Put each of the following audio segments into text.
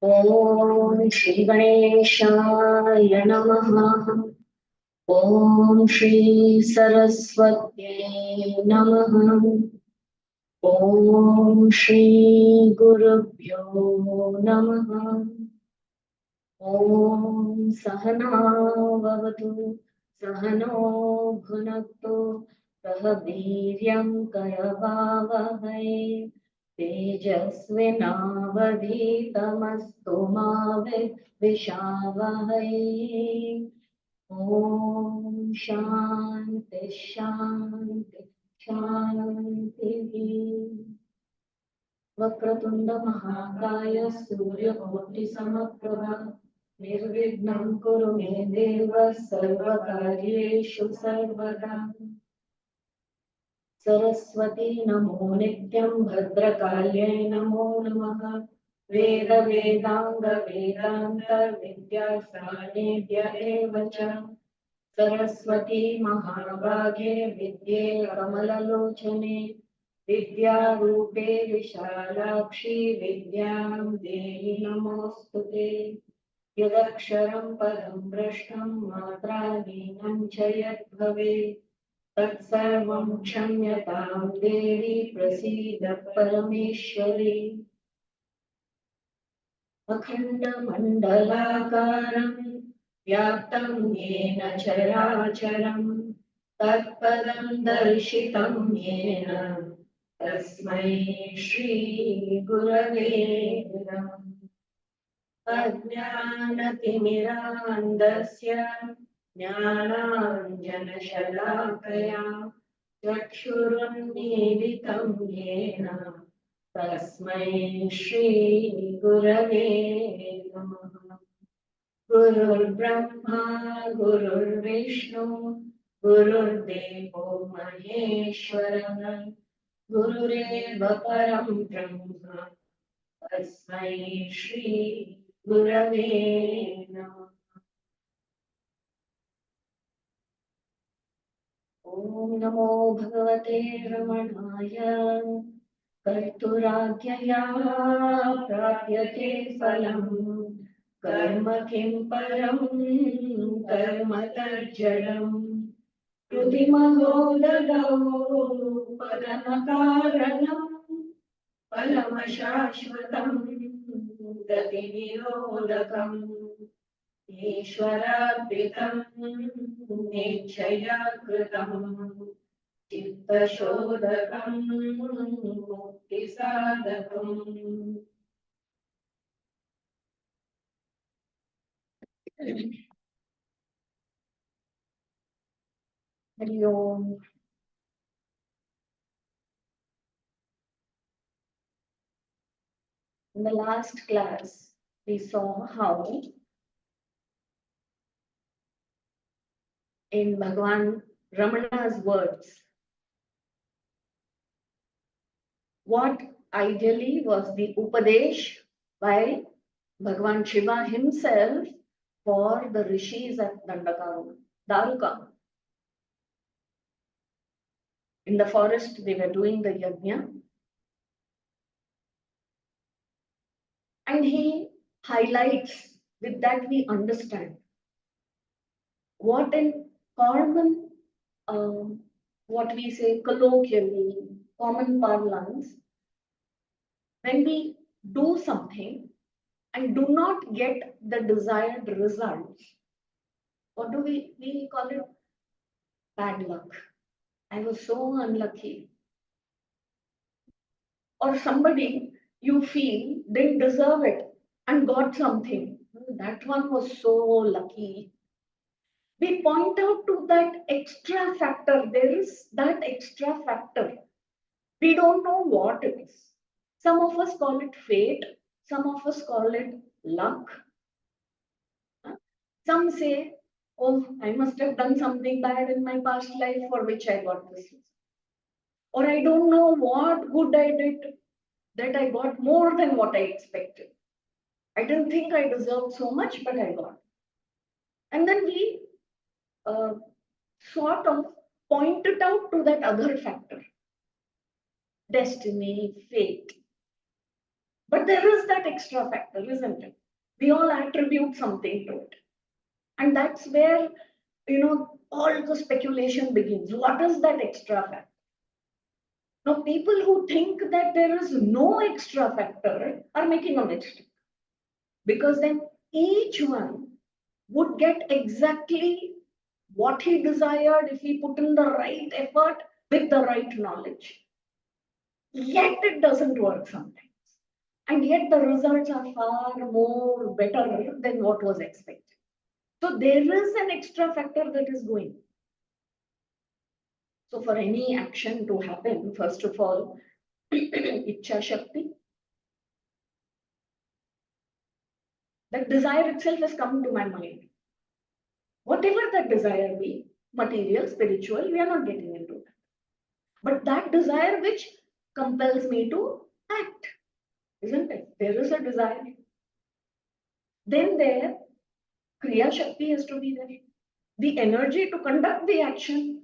Om Shri Ganeshaya Namaha. Om Shri Saraswati Namaha. Om Shri Gurubhyo Namaha. Om Sahana Vavatu Sahano Bhunaktu Sah Viryam Karavavahai Tejasvinavadhitamastu ma Vishavahai. Om Shanti Shanti Shanti. Vakratunda Mahakaya Suryakoti Samaprabha Nirvignam Kuru Me Deva Sarvakaryeshu Sarvada. Saraswati Namo Nityam Bhadrakalye Namo Namaha. Veda Vedanga Vedanta Vidya Sanidhya Evacha. Saraswati Mahabhage Vidye Kamalalochane Vidyarupe Vishalakshi Vidyam Dehi Namostute. Yadaksharam Padam Prashtam Matrahinam Chayat Bhave Tatsarvam Kshamyatam Devi Prasida Parameshwari. Akhanda Mandalakaram Vyaptam Yena Characharam Tatpadam Darshitam Yena Tasmai Shri Gurave Namah. Ajnanaतिमिरान्धस्य ज्ञानाञ्जनशलाकया चक्षुरुन्मीलितं येन तस्मै श्रीगुरवे नमः. गुरुर्ब्रह्मा गुरुर्विष्णु गुरुर्देवो महेश्वरः गुरुरेव परं ब्रह्म तस्मै श्री गुरवे नमः. ॐ नमो भगवते रमणाय कर्तुराज्ञया प्राप्यते फलम् कर्म किं परं कर्म तज्जडम् कृतिमहो ददौ परमकारणम् फलमशाश्वतम् गतिनिरोधकम् ईश्वरार्पितम् निश्चया कृतम् चित्तशोधकम् मुक्तिसाधकम्. Hari Om. In the last class, we saw how in Bhagavan Ramana's words, what ideally was the Upadesh by Bhagavan Shiva himself for the rishis at Daruka. In the forest, they were doing the yajna. And he highlights, with that we understand what in common, what we say colloquially, common parlance, when we do something and do not get the desired results, what do we call it? Bad luck. I was so unlucky. Or somebody you feel didn't deserve it and got something. That one was so lucky. We point out to that extra factor. There is that extra factor. We don't know what it is. Some of us call it fate. Some of us call it luck. Some say, oh, I must have done something bad in my past life for which I got this. Or I don't know what good I did that I got more than what I expected. I didn't think I deserved so much, but I got. And then we sort of point it out to that other factor, destiny, fate. But there is that extra factor, isn't it? We all attribute something to it. And that's where, all the speculation begins. What is that extra factor? Now, people who think that there is no extra factor are making a mistake. Because then each one would get exactly what he desired if he put in the right effort with the right knowledge. Yet it doesn't work sometimes. And yet the results are far more better than what was expected. So there is an extra factor that is going. So for any action to happen, first of all, Ichha Shakti, that desire itself has come to my mind. Whatever that desire be, material, spiritual, we are not getting into that. But that desire which compels me to act, isn't it? There is a desire. Then there, Kriya Shakti has to be there. The energy to conduct the action.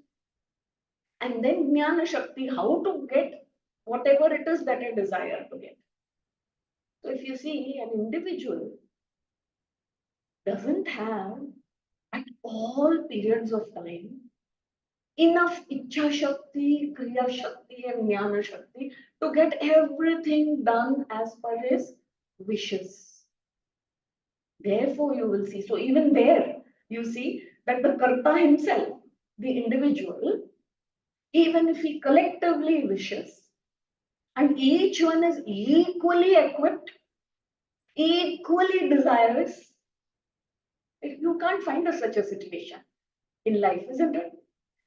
And then Jnana Shakti, how to get whatever it is that I desire to get. So if you see, an individual doesn't have at all periods of time enough Ichha Shakti, Kriya Shakti, and Jnana Shakti to get everything done as per his wishes. Therefore, you will see. So even there, you see that the Karta himself, the individual, even if he collectively wishes, and each one is equally equipped, equally desirous, you can't find such a situation in life, isn't it?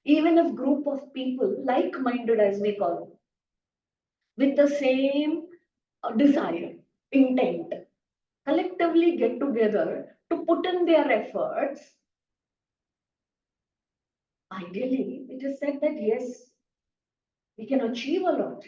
Even if group of people, like-minded as we call them, with the same desire, intent, collectively get together to put in their efforts, ideally, it is said that yes, we can achieve a lot.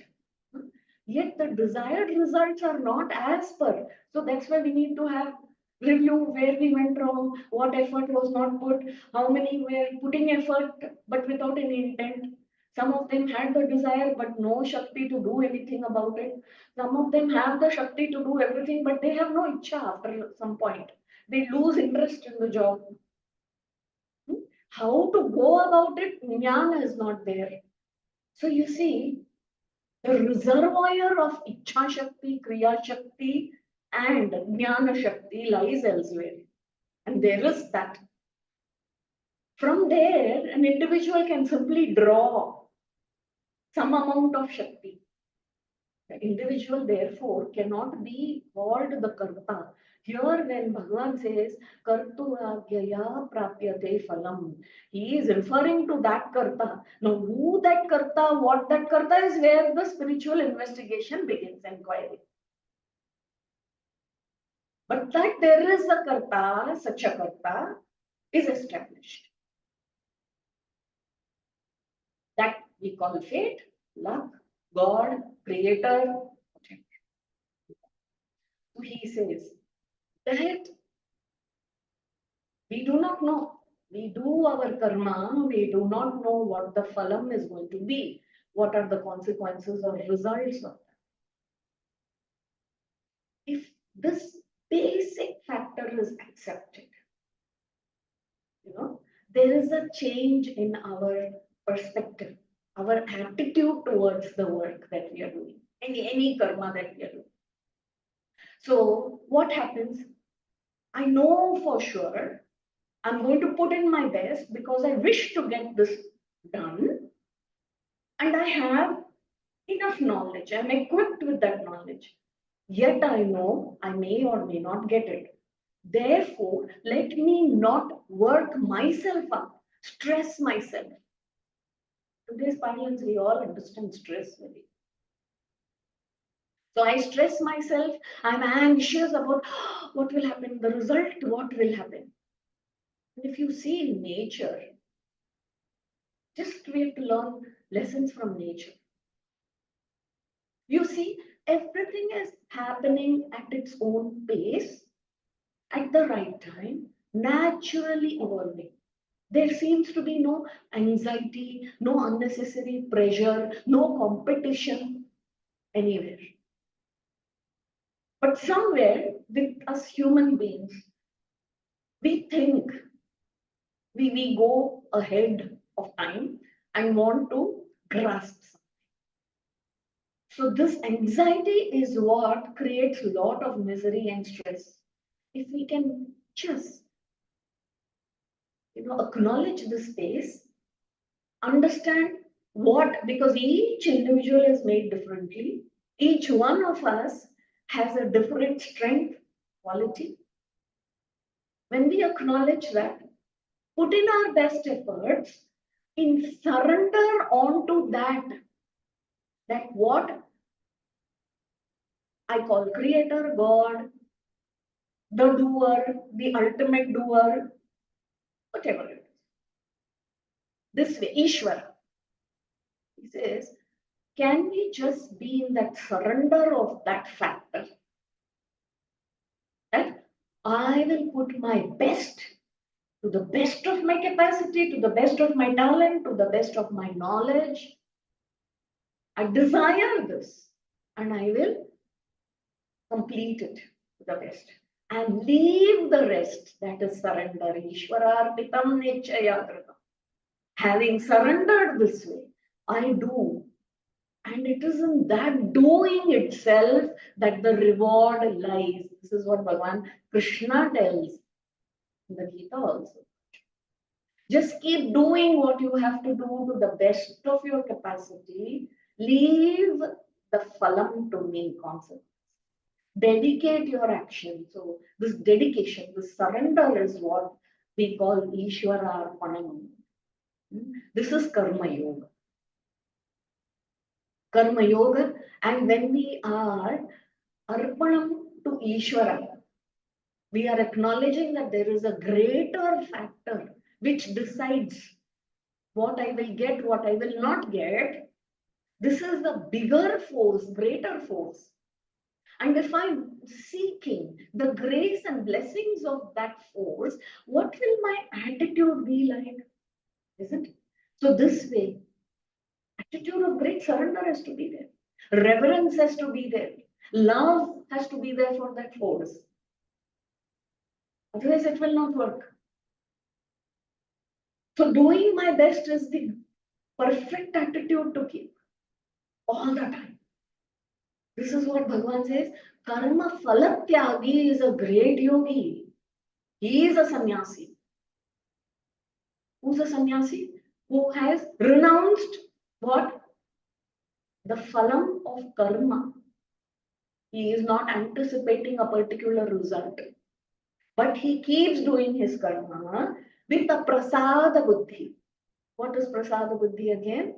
Yet the desired results are not as per. So that's why we need to have review where we went wrong, what effort was not put, how many were putting effort but without any intent. Some of them had the desire but no Shakti to do anything about it. Some of them have the Shakti to do everything but they have no Ichha after some point. They lose interest in the job. How to go about it? Jnana is not there. So you see, the reservoir of Ichha Shakti, Kriya Shakti, and Jnana Shakti lies elsewhere. And there is that. From there, an individual can simply draw some amount of Shakti. The individual, therefore, cannot be called the Karta. Here, when Bhagavan says, Kartu Agyaya Prapyate Phalam, he is referring to that Karta. Now, who that Karta, what that Karta is where the spiritual investigation begins, inquiry. But that there is a Karta, such a Karta, is established. That we call fate, luck, God, Creator. So he says that we do not know. We do our karma, we do not know what the phalam is going to be, what are the consequences or results of that. If this basic factor is accepted, there is a change in our perspective, our attitude towards the work that we are doing, any karma that we are doing. So what happens? I know for sure I'm going to put in my best because I wish to get this done and I have enough knowledge. I'm equipped with that knowledge. Yet I know I may or may not get it. Therefore, let me not work myself up, stress myself. Today's parlance, we all understand stress very. So I stress myself. I'm anxious about what will happen, the result, what will happen. And if you see in nature, just we have to learn lessons from nature. You see, everything is happening at its own pace, at the right time, naturally evolving. There seems to be no anxiety, no unnecessary pressure, no competition anywhere. But somewhere with us human beings, we think we go ahead of time and want to grasp something. So this anxiety is what creates a lot of misery and stress. If we can just, acknowledge the space, understand what, because each individual is made differently, each one of us has a different strength, quality. When we acknowledge that, put in our best efforts, in surrender onto that what I call creator, God, the doer, the ultimate doer, whatever it is. This way, Ishvara, he says, can we just be in that surrender of that factor? That I will put my best, to the best of my capacity, to the best of my talent, to the best of my knowledge. I desire this and I will complete it to the best. And leave the rest, that is surrender. Ishwararpitam nichayadrita. Having surrendered this way, I do. And it is in that doing itself that the reward lies. This is what Bhagavan Krishna tells in the Gita also. Just keep doing what you have to do to the best of your capacity. Leave the phalam to me, concept. Dedicate your action. So this dedication, this surrender is what we call Ishvara Arpanam. This is Karma Yoga. Karma Yoga, and when we are Arpanam to Ishvara, we are acknowledging that there is a greater factor which decides what I will get, what I will not get. This is the bigger force, greater force. And if I'm seeking the grace and blessings of that force, what will my attitude be like? Isn't it? So this way, attitude of great surrender has to be there. Reverence has to be there. Love has to be there for that force. Otherwise, it will not work. So doing my best is the perfect attitude to keep all the time. This is what Bhagavan says. Karma phalatyagi is a great yogi. He is a sannyasi. Who's a sannyasi? Who has renounced what? The phalam of karma. He is not anticipating a particular result. But he keeps doing his karma with a prasada buddhi. What is prasada buddhi again?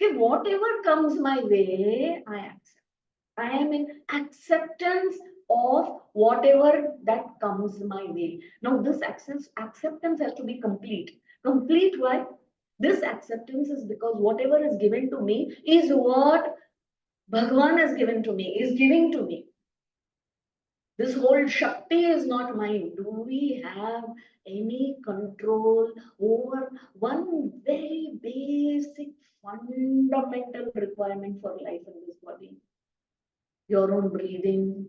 Okay, whatever comes my way, I accept. I am in acceptance of whatever that comes my way. Now, this acceptance has to be complete. Complete why? This acceptance is because whatever is given to me is what Bhagavan has given to me, is giving to me. This whole Shakti is not mine. Do we have any control over one very basic, fundamental requirement for life in this body? Your own breathing.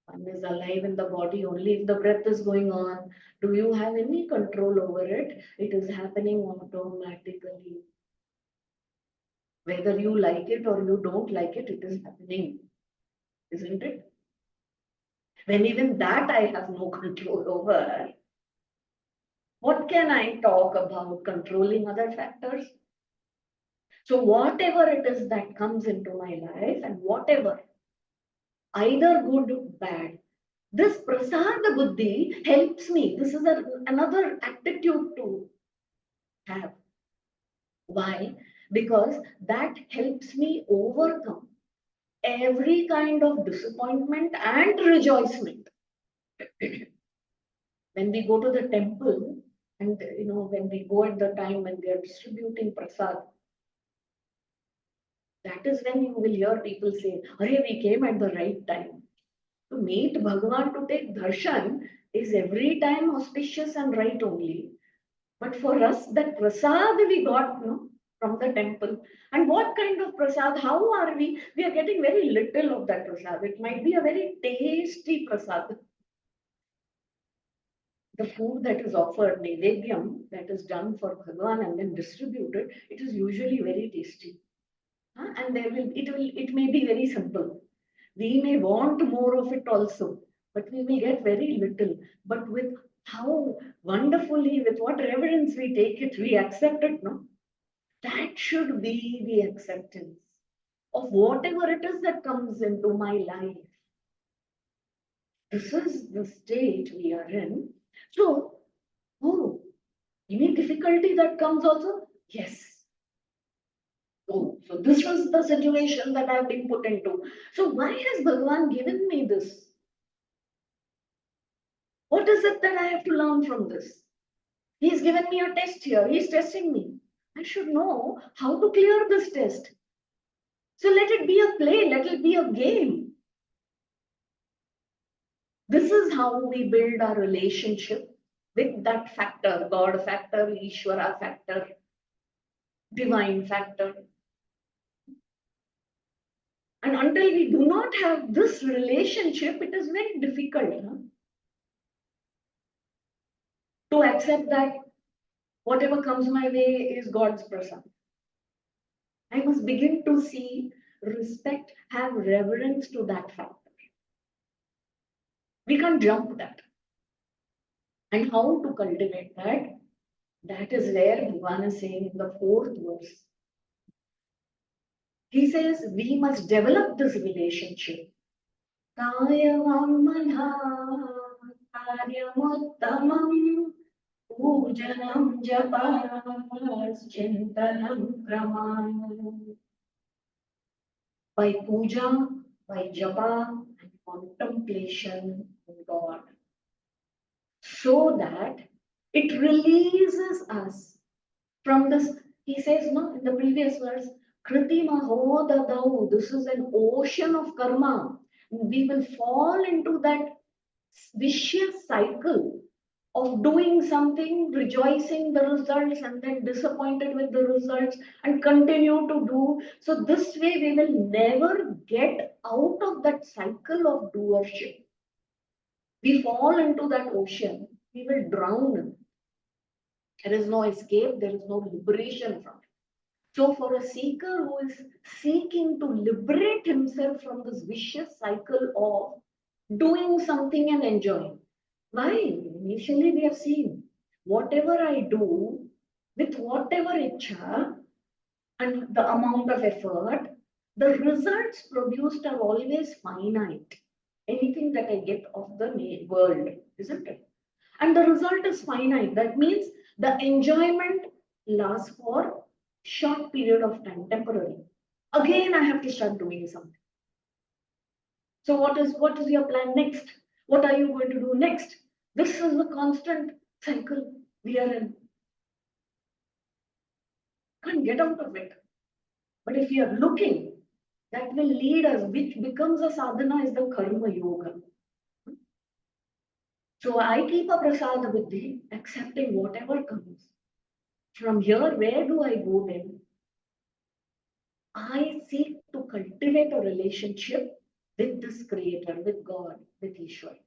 One is alive in the body only if the breath is going on. Do you have any control over it? It is happening automatically. Whether you like it or you don't like it, it is happening. Isn't it? When even that I have no control over, what can I talk about controlling other factors? So whatever it is that comes into my life and whatever, either good or bad, this prasada buddhi helps me. This is another attitude to have. Why? Because that helps me overcome every kind of disappointment and rejoicement. When we go to the temple, and when we go at the time when they are distributing prasad, that is when you will hear people say, "Arey, we came at the right time." To meet Bhagavan, to take darshan is every time auspicious and right only. But for us, that prasad we got, no, from the temple. And what kind of prasad? How are we? We are getting very little of that prasad. It might be a very tasty prasad. The food that is offered, Naivedyam, that is done for Bhagavan and then distributed, it is usually very tasty. And it may be very simple. We may want more of it also, but we may get very little. But with how wonderfully, with what reverence we take it, we accept it, no? That should be the acceptance of whatever it is that comes into my life. This is the state we are in. So, oh, any difficulty that comes also? Yes. Oh, so this was the situation that I've been put into. So why has Bhagavan given me this? What is it that I have to learn from this? He's given me a test here. He's testing me. I should know how to clear this test. So let it be a play. Let it be a game. This is how we build our relationship with that factor, God factor, Ishvara factor, divine factor. And until we do not have this relationship, it is very difficult to accept that whatever comes my way is God's prasad. I must begin to see, respect, have reverence to that factor. We can't jump that. And how to cultivate that? That is where Bhagavan is saying in the 4th verse. He says we must develop this relationship. Pujanam japas chintanam kraman. By puja, by japa, and contemplation in God. So that it releases us from this. He says, no, in the previous verse, Kriti Mahodadau, this is an ocean of karma. We will fall into that vicious cycle of doing something, rejoicing the results, and then disappointed with the results, and continue to do. So this way we will never get out of that cycle of doership. We fall into that ocean, we will drown. There is no escape, there is no liberation from it. So for a seeker who is seeking to liberate himself from this vicious cycle of doing something and enjoying, why? Initially we have seen, whatever I do, with whatever ichha and the amount of effort, the results produced are always finite. Anything that I get of the world, isn't it? And the result is finite. That means the enjoyment lasts for short period of time, temporary. Again, I have to start doing something. So what is your plan next? What are you going to do next? This is the constant cycle we are in. Can't get out of it. But if you are looking, that will lead us, which becomes a sadhana, is the karma yoga. So I keep a prasada buddhi, accepting whatever comes. From here, where do I go then? I seek to cultivate a relationship with this creator, with God, with Ishwar.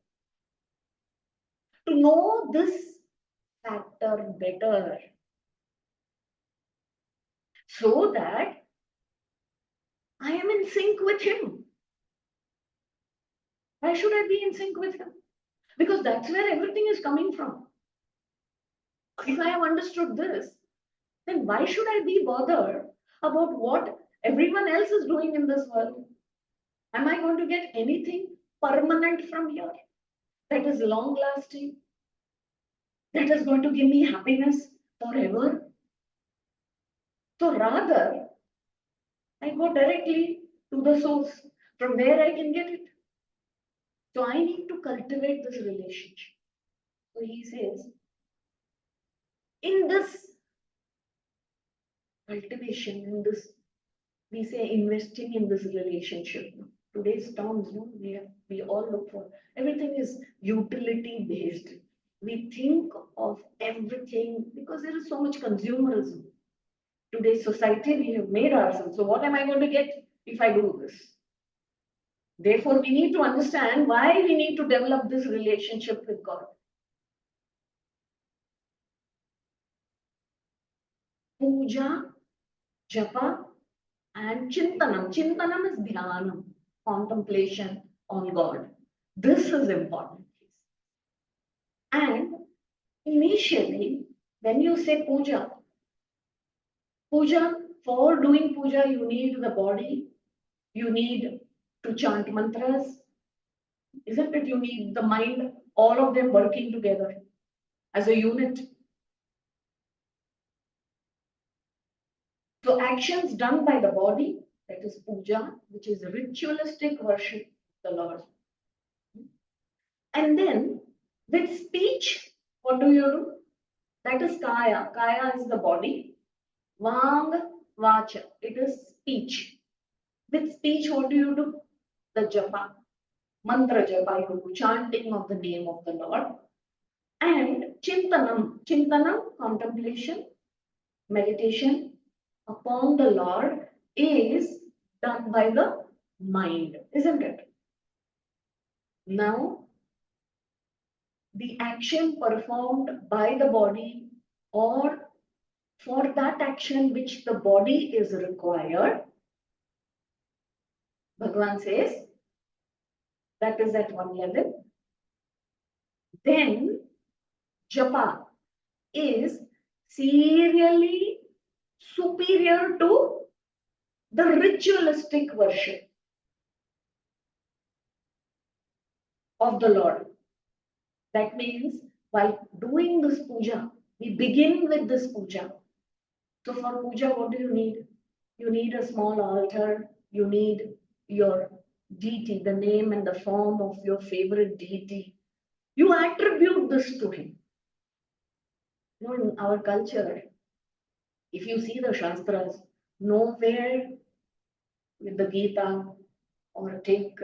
To know this factor better, so that I am in sync with him. Why should I be in sync with him? Because that's where everything is coming from. If I have understood this, then why should I be bothered about what everyone else is doing in this world? Am I going to get anything permanent from here that is long lasting, that is going to give me happiness forever? So rather, I go directly to the source from where I can get it. So I need to cultivate this relationship. So he says, in this cultivation, in this, we say investing in this relationship, today's terms, no, we all look for, everything is utility based. We think of everything because there is so much consumerism. Today's society, we have made ourselves. So what am I going to get if I do this? Therefore, we need to understand why we need to develop this relationship with God. Puja, japa, and chintanam. Chintanam is dhyanam, contemplation on God. This is important. And initially, when you say puja, for doing puja, you need the body, you need to chant mantras, isn't it? You need the mind, all of them working together as a unit. So actions done by the body, that is puja, which is ritualistic worship of the Lord. And then with speech, what do you do? That is kaya. Kaya is the body. Vang, vacha, it is speech. With speech, what do you do? The japa, mantra japa, you do chanting of the name of the Lord. And chintanam, contemplation, meditation upon the Lord is done by the mind, isn't it? Now, the action performed by the body, or for that action which the body is required, Bhagavan says, that is at one level. Then japa is serially superior to the ritualistic worship of the Lord. That means while doing this puja, we begin with this puja. So for puja, what do you need? You need a small altar, you need your deity, the name and the form of your favorite deity. You attribute this to him. You know, in our culture, if you see the Shastras, nowhere with the Gita or take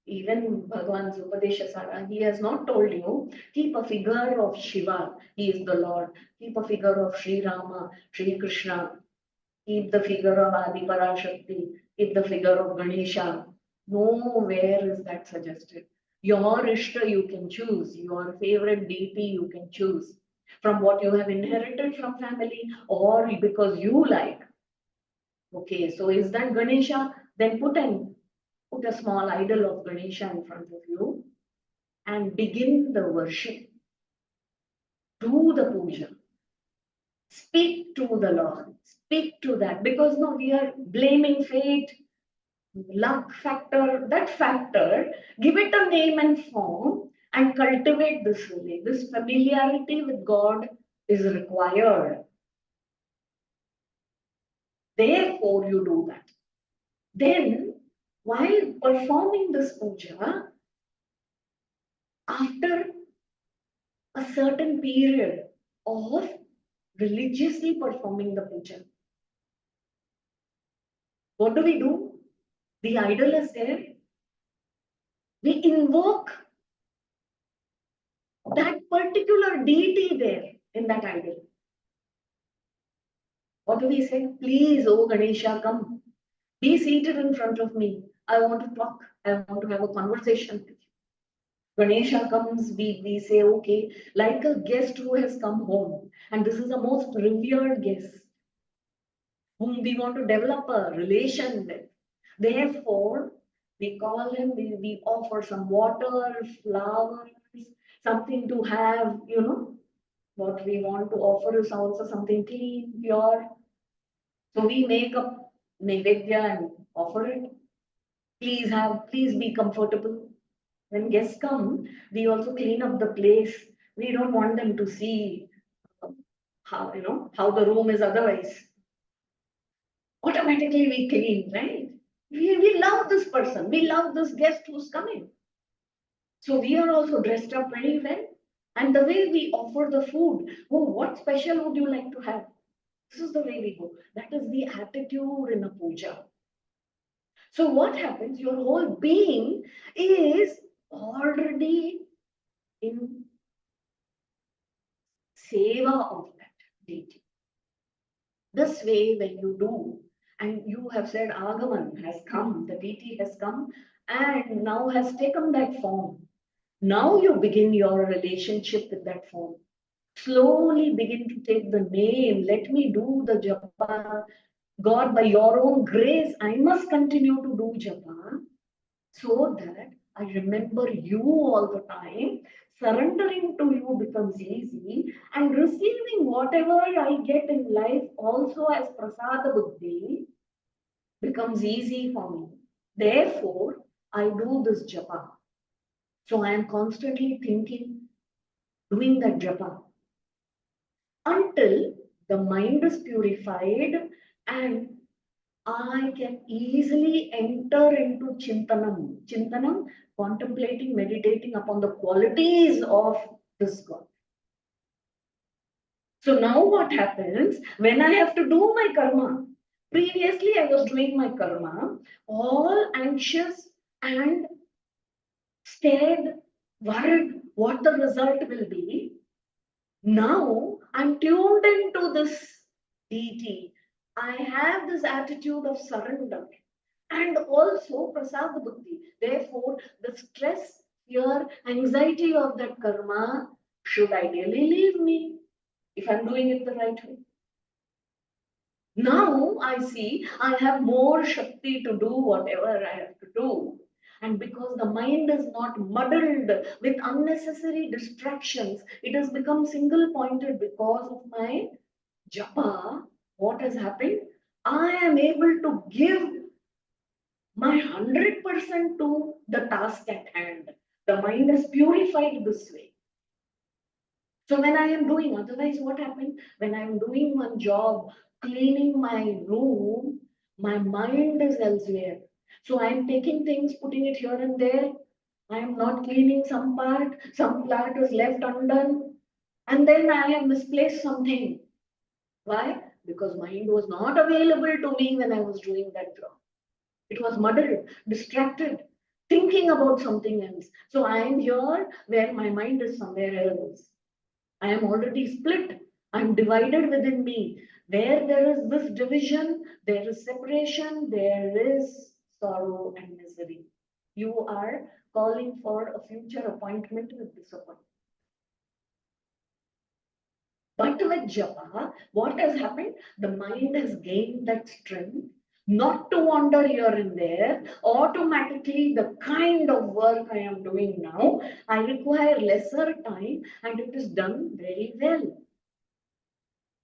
even Bhagavan's Upadesa Sara, he has not told you, keep a figure of Shiva, he is the Lord, keep a figure of Sri Rama, Sri Krishna, keep the figure of Adi Parashakti, keep the figure of Ganesha. Nowhere is that suggested. Your Ishta you can choose, your favorite deity you can choose from what you have inherited from family or because you like. Okay, so is that Ganesha? Then put a small idol of Ganesha in front of you and begin the worship. Do the puja. Speak to the Lord. Speak to that. Because no, we are blaming fate, luck factor, that factor. Give it a name and form and cultivate this really. This familiarity with God is required. Therefore, you do that. Then, while performing this puja, after a certain period of religiously performing the puja, what do? The idol is there. We invoke that particular deity there in that idol. What do we say? Please, oh Ganesha, come. Be seated in front of me. I want to talk. I want to have a conversation with you. Ganesha comes, we say, okay, like a guest who has come home. And this is a most revered guest whom we want to develop a relation with. Therefore, we call him, we offer some water, flowers, something to have, what we want to offer is also something clean, pure. So we make up Naivedya and offer it. Please be comfortable. When guests come, we also clean up the place. We don't want them to see how the room is otherwise. Automatically we clean, right? We love this person. We love this guest who's coming. So we are also dressed up very well. And the way we offer the food, oh, what special would you like to have? This is the way we go. That is the attitude in a puja. So what happens? Your whole being is already in seva of that deity. This way, when you do, and you have said Agaman has come, the deity has come, and now has taken that form. Now you begin your relationship with that form. Slowly begin to take the name. Let me do the japa. God, by your own grace, I must continue to do japa so that I remember you all the time. Surrendering to you becomes easy, and receiving whatever I get in life also as prasada buddhi becomes easy for me. Therefore, I do this japa. So I am constantly thinking, doing that japa until the mind is purified and I can easily enter into Chintanam. Chintanam, contemplating, meditating upon the qualities of this God. So now what happens when I have to do my karma? Previously, I was doing my karma, all anxious and scared, worried what the result will be. Now I'm tuned into this deity. I have this attitude of surrender and also prasad buddhi. Therefore, the stress, fear, anxiety of that karma should ideally leave me if I'm doing it the right way. Now I see I have more Shakti to do whatever I have to do. And because the mind is not muddled with unnecessary distractions, it has become single pointed because of my japa. What has happened? I am able to give my 100% to the task at hand. The mind is purified this way. So when I am doing, otherwise what happened? When I am doing one job, cleaning my room, my mind is elsewhere. So I am taking things, putting it here and there. I am not cleaning some part is left undone, and then I have misplaced something. Why? Because mind was not available to me when I was doing that job. It was muddled, distracted, thinking about something else. So I am here where my mind is somewhere else. I am already split. I'm divided within me. Where there is this division, there is separation, there is sorrow and misery. You are calling for a future appointment with disappointment. But with japa, what has happened? The mind has gained that strength not to wander here and there. Automatically, the kind of work I am doing now, I require lesser time and it is done very well.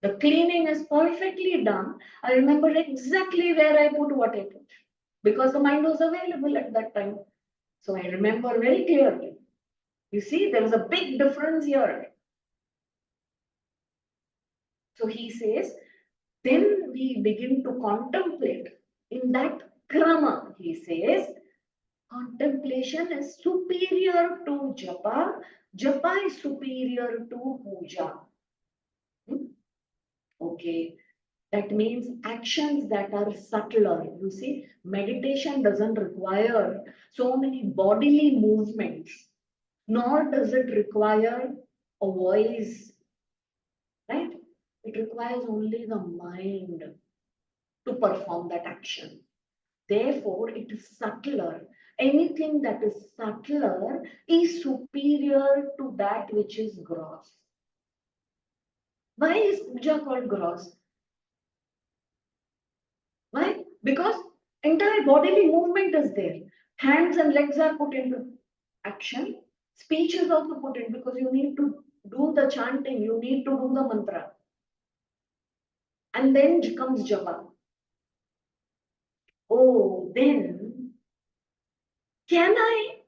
The cleaning is perfectly done. I remember exactly where I put what I put because the mind was available at that time. So I remember very clearly. You see, there is a big difference here. So he says, then we begin to contemplate. In that krama, he says, contemplation is superior to japa. Japa is superior to puja. Okay. That means actions that are subtler. You see, meditation doesn't require so many bodily movements, nor does it require a voice, right? It requires only the mind to perform that action. Therefore, it is subtler. Anything that is subtler is superior to that which is gross. Why is puja called gross? Why? Because entire bodily movement is there. Hands and legs are put into action. Speech is also put in because you need to do the chanting, you need to do the mantra. And then comes japa. Oh, then can I?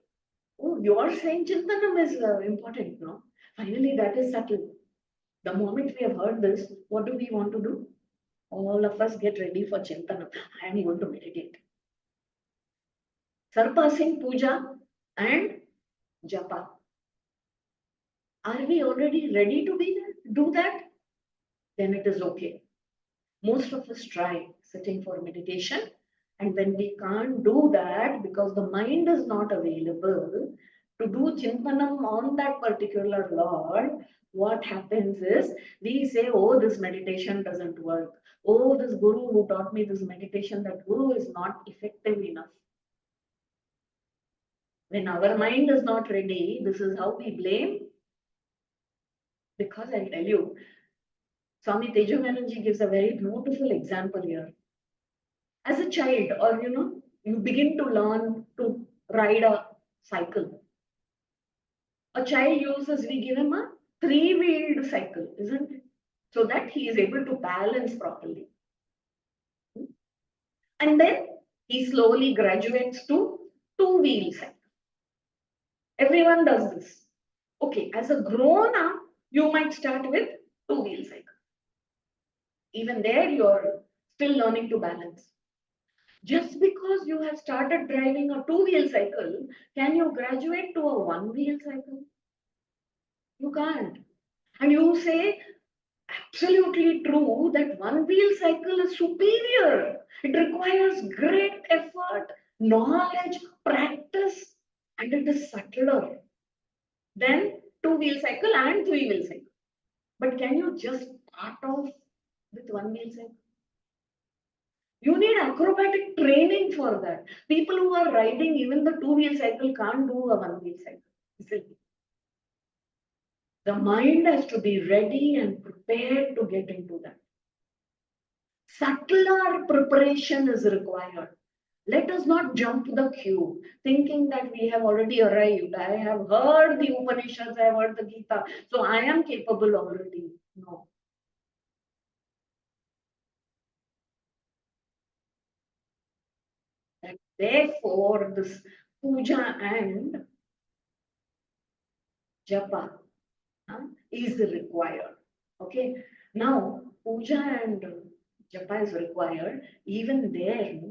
Oh, you're saying Chintanam is important, no? Finally, that is settled. The moment we have heard this, what do we want to do? All of us get ready for Chintanam. I am going to meditate. Surpassing puja and japa. Are we already ready to be there? Do that? Then it is okay. Most of us try sitting for meditation And when we can't do that because the mind is not available to do chintanam on that particular Lord, what happens is we say, oh, this meditation doesn't work. Oh, this guru who taught me this meditation, that guru is not effective enough. When our mind is not ready, this is how we blame. Because I'll tell you, Swami Tejomananji gives a very beautiful example here. As a child, or you begin to learn to ride a cycle. A child uses, we give him a three-wheeled cycle, isn't it? So that he is able to balance properly. And then he slowly graduates to two-wheel cycle. Everyone does this. Okay, as a grown-up, you might start with two-wheel cycle. Even there, you're still learning to balance. Just because you have started driving a two-wheel cycle, can you graduate to a one-wheel cycle? You can't. And you say, absolutely true, that one-wheel cycle is superior. It requires great effort, knowledge, practice, and it is subtler than two-wheel cycle and three-wheel cycle. But can you just start off with one-wheel cycle? You need acrobatic training for that. People who are riding even the two-wheel cycle can't do a one-wheel cycle. The mind has to be ready and prepared to get into that. Subtler preparation is required. Let us not jump the queue thinking that we have already arrived. I have heard the Upanishads, I have heard the Gita, so I am capable already. No. And therefore, this puja and japa is required. Okay. Now, puja and japa is required. Even there,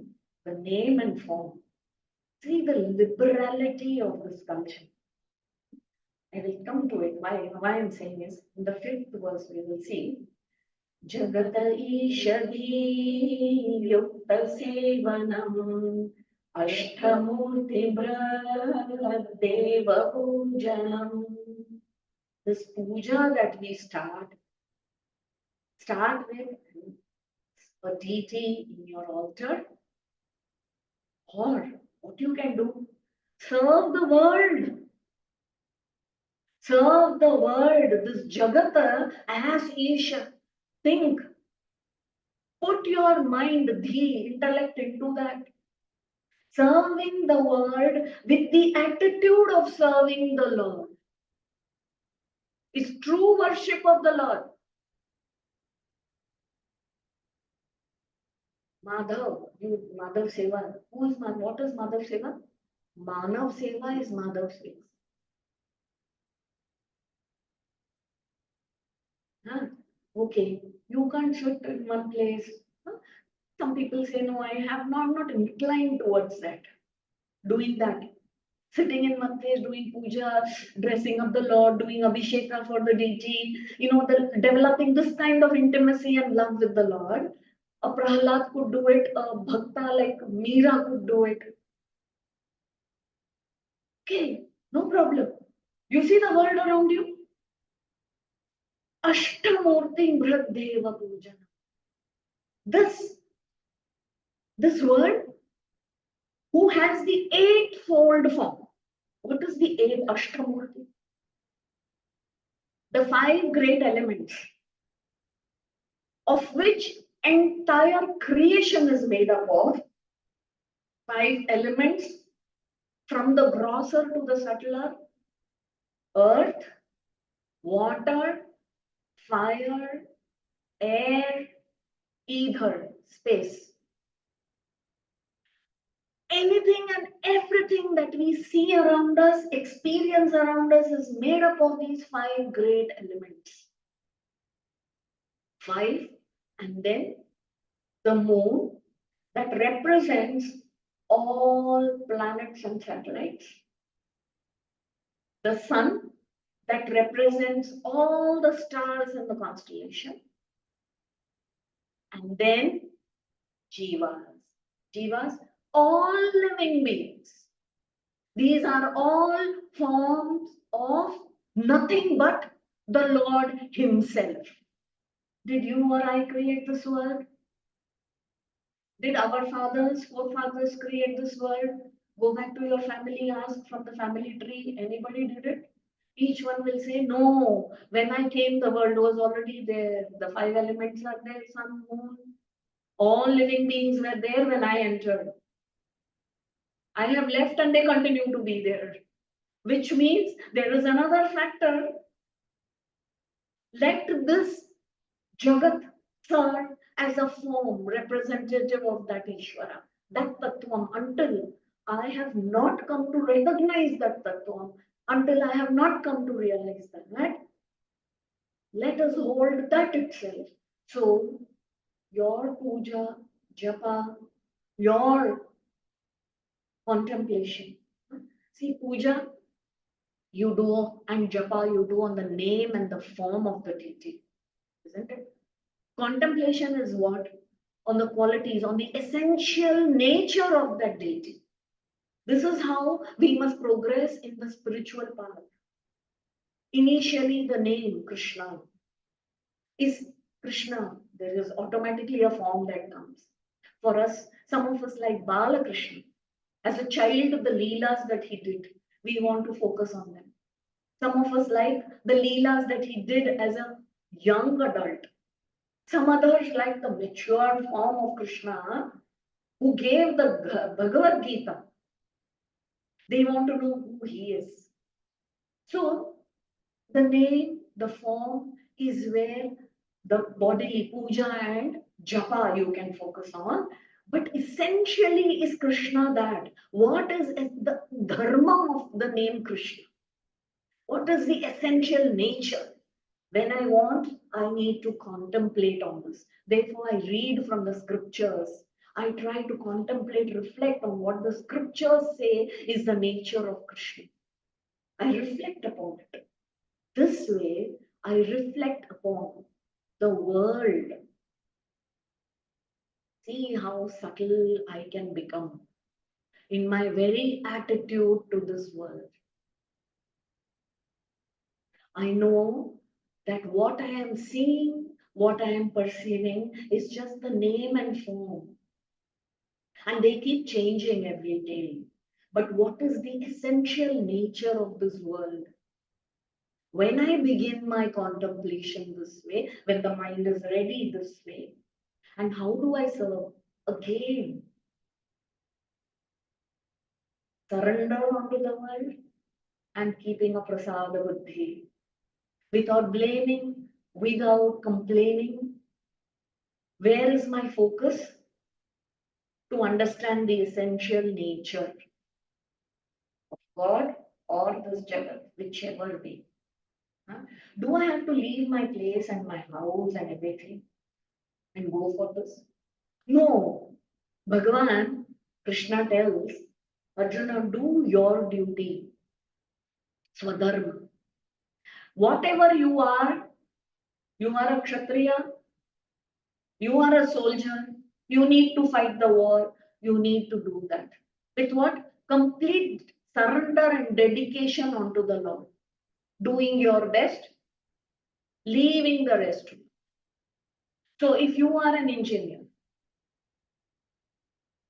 the name and form. See the liberality of this culture. I will come to it. Why I'm saying is, in the fifth verse, we will see Jagata Ishadi Yukta Sevanam Ashtamurti Deva Pujanam. This puja that we start with a deity in your altar, or what you can do, serve the world. Serve the world, this Jagata as Isha. Think. Put your mind, the intellect into that. Serving the world with the attitude of serving the Lord is true worship of the Lord. Madhav, Madhav Seva. Who is Madhav? What is Madhav Seva? Manav Seva is Madhav Seva. Huh? Okay, you can't sit in one place. Huh? Some people say, no, I'm not inclined towards that. Doing that. Sitting in one place, doing puja, dressing up the Lord, doing abhisheka for the deity, developing this kind of intimacy and love with the Lord. A Prahlad could do it, a Bhakta like Meera could do it. Okay, no problem. You see the world around you? Ashtamurti Bhradeva Pujana. This word, who has the eightfold form. What is the eight Ashtamurti? The five great elements, of which entire creation is made up of. Five elements, from the grosser to the subtler: earth, water, fire, air, ether, space. Anything and everything that we see around us, experience around us, is made up of these five great elements. Five, and then the moon that represents all planets and satellites. The sun that represents all the stars in the constellation. And then jivas. Jivas, all living beings. These are all forms of nothing but the Lord Himself. Did you or I create this world? Did our fathers, forefathers create this world? Go back to your family, ask from the family tree, anybody did it? Each one will say, no, when I came, the world was already there. The five elements are there, sun, moon. All living beings were there when I entered. I have left and they continue to be there. Which means there is another factor. Let this Jagat serve as a form representative of that Ishvara, that Tattvam, until I have not come to recognize that Tattvam, until I have not come to realize that, right? Let us hold that itself. So, your puja, japa, your contemplation. See, puja you do and japa you do on the name and the form of the deity, isn't it? Contemplation is what? On the qualities, on the essential nature of that deity. This is how we must progress in the spiritual path. Initially, the name Krishna is Krishna. There is automatically a form that comes. For us, some of us like Bala Krishna. As a child, the Leelas that he did, we want to focus on them. Some of us like the Leelas that he did as a young adult. Some others like the mature form of Krishna who gave the Bhagavad Gita. They want to know who he is. So, the name, the form is where the body, puja and japa you can focus on. But essentially is Krishna that? What is the dharma of the name Krishna? What is the essential nature? When I want, I need to contemplate on this. Therefore, I read from the scriptures. I try to contemplate, reflect on what the scriptures say is the nature of Krishna. I reflect upon it. This way, I reflect upon the world. See how subtle I can become in my very attitude to this world. I know that what I am seeing, what I am perceiving is just the name and form. And they keep changing every day. But what is the essential nature of this world? When I begin my contemplation this way, when the mind is ready this way, and how do I serve? Again, surrender onto the world and keeping a prasada buddhi, without blaming, without complaining. Where is my focus? To understand the essential nature of God or this Jagat, whichever way. Huh? Do I have to leave my place and my house and everything and go for this? No. Bhagavan, Krishna tells Arjuna, do your duty, swadharma. Whatever you are a Kshatriya, you are a soldier, you need to fight the war, you need to do that. With what? Complete surrender and dedication onto the Lord. Doing your best, leaving the rest. So if you are an engineer,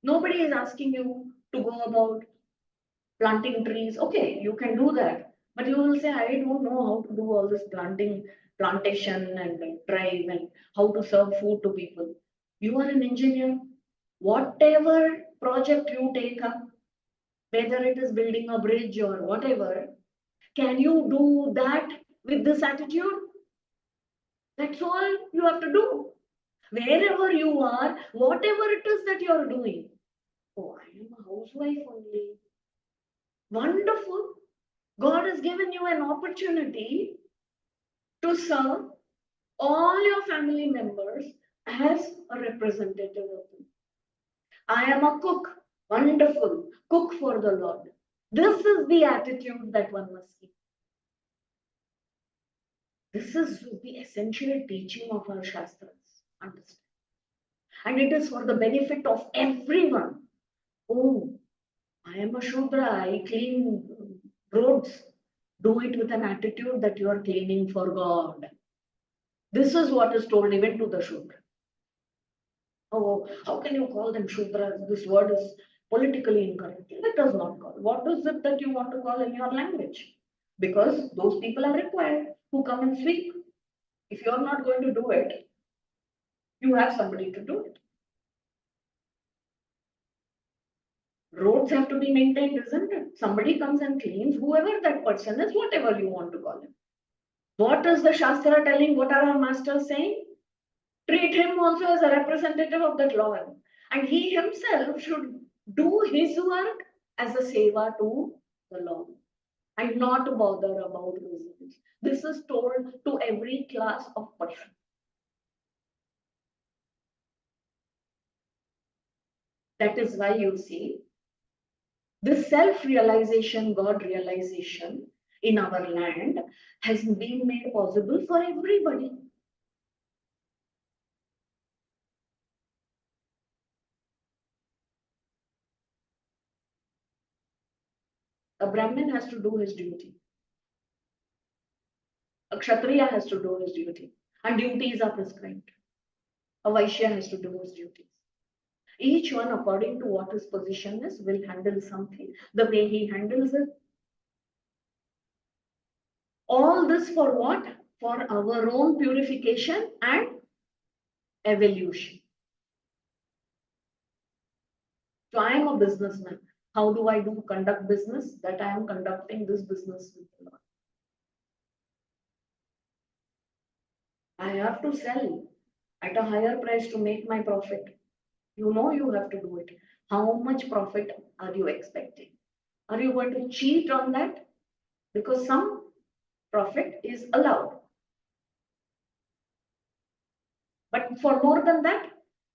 nobody is asking you to go about planting trees. Okay, you can do that. But you will say, I don't know how to do all this plantation and drive and how to serve food to people. You are an engineer. Whatever project you take up, whether it is building a bridge or whatever, can you do that with this attitude? That's all you have to do. Wherever you are, whatever it is that you are doing. Oh, I am a housewife only. Wonderful. God has given you an opportunity to serve all your family members as a representative of them. I am a cook. Wonderful. Cook for the Lord. This is the attitude that one must keep. This is the essential teaching of our Shastras. Understand? And it is for the benefit of everyone. Oh, I am a Shudra, I clean roads. Do it with an attitude that you are cleaning for God. This is what is told even to the Shudra. Oh, how can you call them Shudras? This word is politically incorrect. Let us not call. What is it that you want to call in your language? Because those people are required who come and sweep. If you are not going to do it, you have somebody to do it. Roads have to be maintained, isn't it? Somebody comes and cleans, whoever that person is, whatever you want to call him. What is the Shastra telling? What are our masters saying? Treat him also as a representative of that Lord. And he himself should do his work as a seva to the Lord and not bother about results. This is told to every class of person. That is why you see this self-realization, God realization in our land has been made possible for everybody. A Brahmin has to do his duty. A Kshatriya has to do his duty. And duties are prescribed. A Vaishya has to do his duties. Each one, according to what his position is, will handle something the way he handles it. All this for what? For our own purification and evolution. So I am a businessman. How do I conduct business? That I am conducting this business with the Lord. I have to sell at a higher price to make my profit. You know you have to do it. How much profit are you expecting? Are you going to cheat on that? Because some profit is allowed. But for more than that,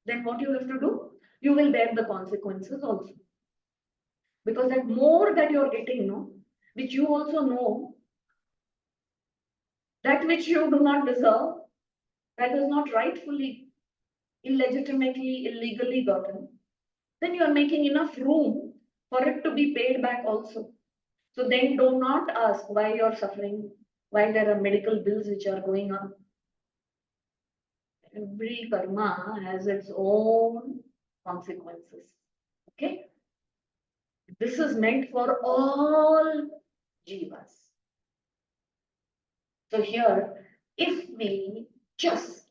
then what you have to do? You will bear the consequences also. Because that more that you're getting, no, which you also know, that which you do not deserve, that is not rightfully, illegitimately, illegally gotten, then you are making enough room for it to be paid back also. So then do not ask why you're suffering, why there are medical bills which are going up. Every karma has its own consequences. Okay? This is meant for all jivas. So here, if we just,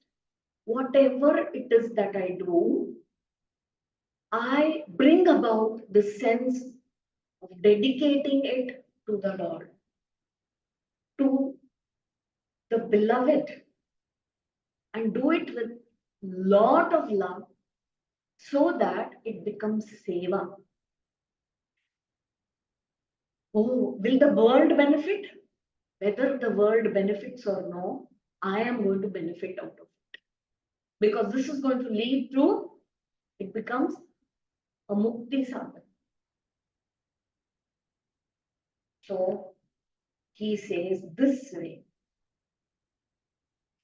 whatever it is that I do, I bring about the sense of dedicating it to the Lord, to the beloved, and do it with lot of love so that it becomes seva. Oh, will the world benefit? Whether the world benefits or no, I am going to benefit out of it. Because this is going to lead to, it becomes a mukti sadhana. So he says this way,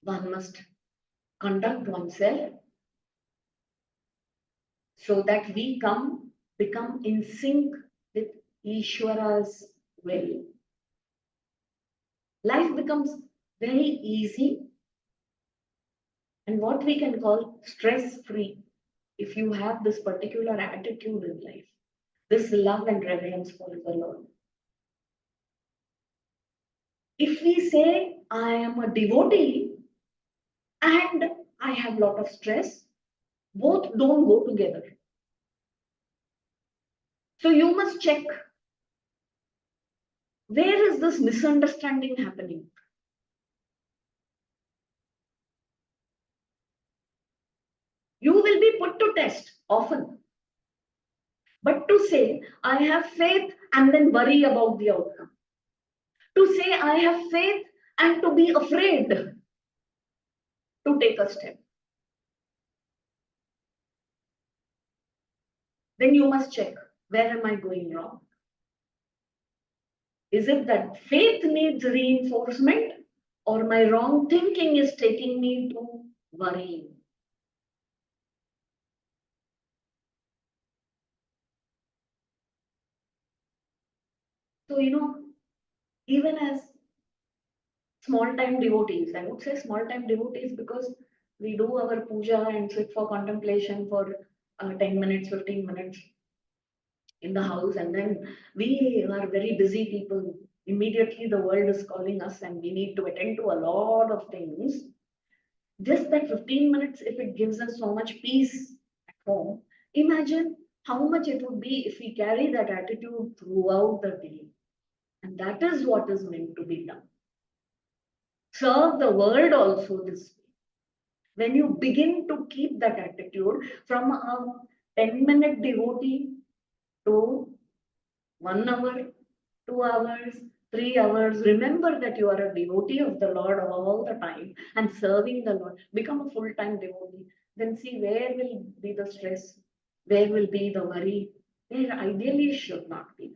one must conduct oneself so that we become in sync with Ishwara's will. Life becomes very easy and what we can call stress-free if you have this particular attitude in life, this love and reverence for the Lord. If we say, I am a devotee and I have a lot of stress, both don't go together. So you must check, where is this misunderstanding happening? You will be put to test often. But to say, I have faith and then worry about the outcome. To say, I have faith and to be afraid to take a step. Then you must check, where am I going wrong? Is it that faith needs reinforcement or my wrong thinking is taking me to worrying? So, even as small time devotees, I would say small time devotees because we do our puja and sit for contemplation for 10 minutes, 15 minutes in the house, and then we are very busy people. Immediately, the world is calling us, and we need to attend to a lot of things. Just that 15 minutes, if it gives us so much peace at home, imagine how much it would be if we carry that attitude throughout the day. And that is what is meant to be done. Serve the world also this way. When you begin to keep that attitude from a 10-minute devotee to 1 hour, 2 hours, 3 hours, remember that you are a devotee of the Lord all the time and serving the Lord. Become a full-time devotee. Then see where will be the stress, where will be the worry. There ideally should not be.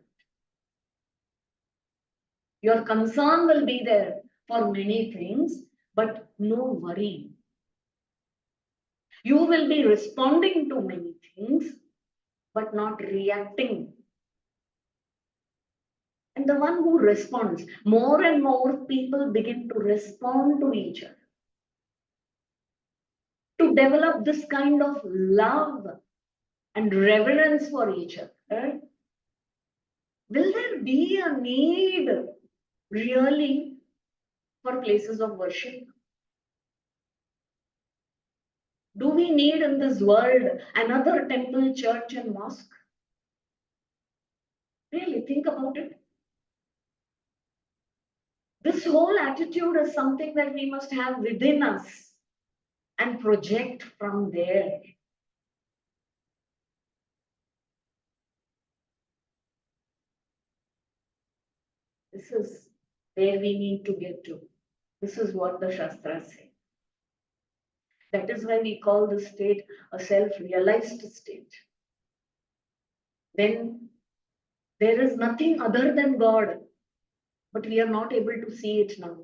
Your concern will be there for many things, but no worry. You will be responding to many things, but not reacting. And the one who responds, more and more people begin to respond to each other, to develop this kind of love and reverence for each other. Will there be a need really for places of worship? Do we need in this world another temple, church, and mosque? Really think about it. This whole attitude is something that we must have within us and project from there. This is where we need to get to. This is what the Shastras say. That is why we call this state a self-realized state. Then there is nothing other than God, but we are not able to see it now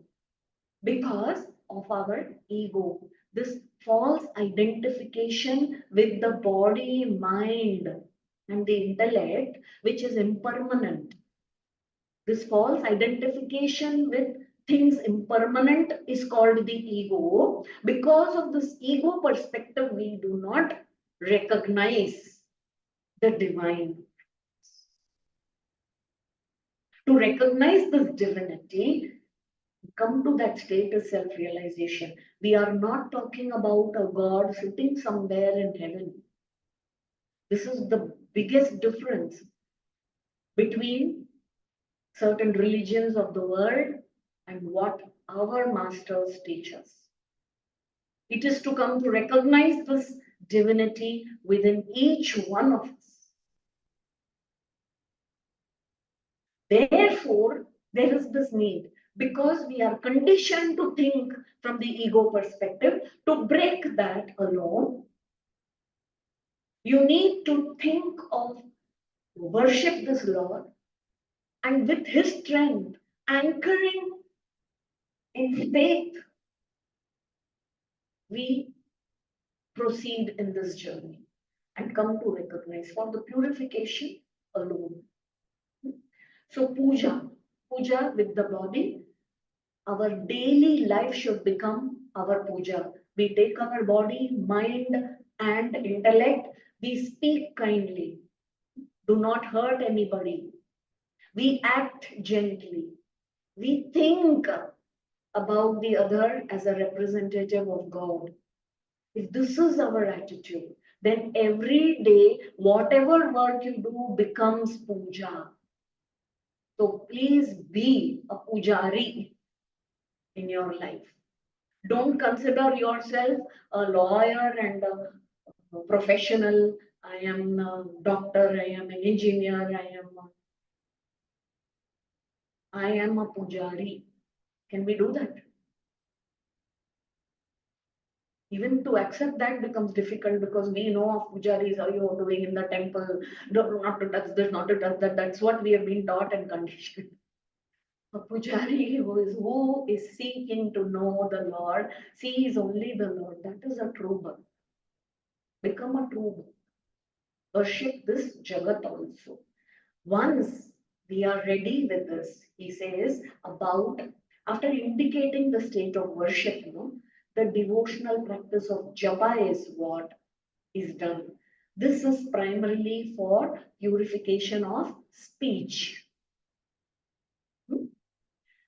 because of our ego. This false identification with the body, mind, and the intellect, which is impermanent. This false identification with things impermanent is called the ego. Because of this ego perspective, we do not recognize the divine. To recognize this divinity, come to that state of self-realization. We are not talking about a God sitting somewhere in heaven. This is the biggest difference between certain religions of the world and what our masters teach us. It is to come to recognize this divinity within each one of us. Therefore, there is this need, because we are conditioned to think from the ego perspective, to break that alone. You need to think of worship this Lord, and with his strength, anchoring in faith, we proceed in this journey and come to recognize for the purification alone. So puja with the body, our daily life should become our puja. We take our body, mind, and intellect. We speak kindly. Do not hurt anybody. We act gently. We think about the other as a representative of God. If this is our attitude, then every day, whatever work you do becomes puja. So please be a pujari in your life. Don't consider yourself a lawyer and a professional. I am a doctor, I am an engineer, I am a pujari. Can we do that? Even to accept that becomes difficult because we know of pujaris, how you are doing in the temple, not to touch this, not to touch that. That's what we have been taught and conditioned. A pujari who is seeking to know the Lord, sees only the Lord. That is a true birth. Become a true birth. Worship this Jagat also. Once we are ready with this. He says about, after indicating the state of worship, the devotional practice of japa is what is done. This is primarily for purification of speech.